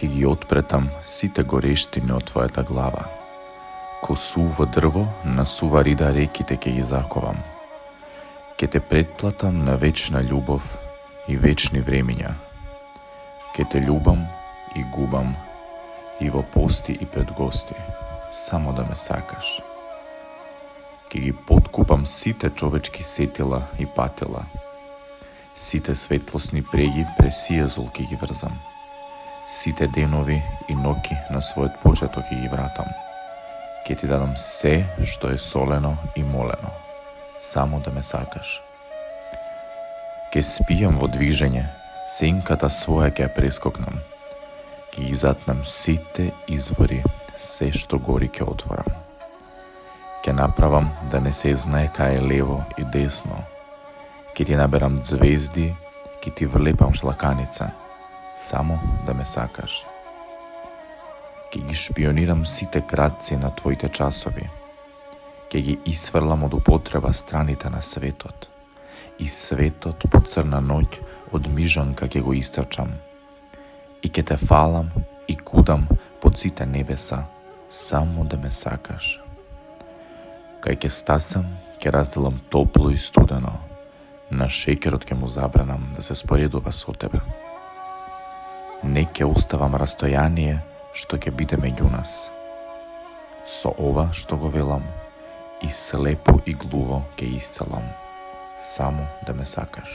ке ги отпретам сите горештини од твојата глава. Ко суво дрво на сува рида реките ке ги заковам. Ке те претплатам на вечна љубов и вечни времиња. Ке те љубам и губам и во пости и пред гости, само да ме сакаш. Ке ги подкупам сите човечки сетила и патила. Сите светлосни преги пресијазол ке ги врзам. Сите денови и ноки на својот почеток ке ги вратам. Ке ти дадам се што е солено и молено, само да ме сакаш. Ке спијам во движење, сенката своја ке ја прескокнам. Ке ги затнам сите извори, се што гори ке отворам. Ке направам да не се знае кај е лево и десно. Ке ти наберам звезди, ке ти влепам шлаканица, само да ме сакаш. Ке ги шпионирам сите кратци на твоите часови. Ке ги исфрлам од употреба страните на светот. И светот по црна ноќ од мижанка ке го истрчам. И ке те фалам и кудам под сите небеса, само да ме сакаш. Кај ке стасам, ке разделам топло и студено. На шекерот ке му забранам да се споредува со тебе. Не ке оставам растојание што ќе биде меѓу нас. Со ова што го велам, и слепо и глуво ќе исцелам, само да ме сакаш.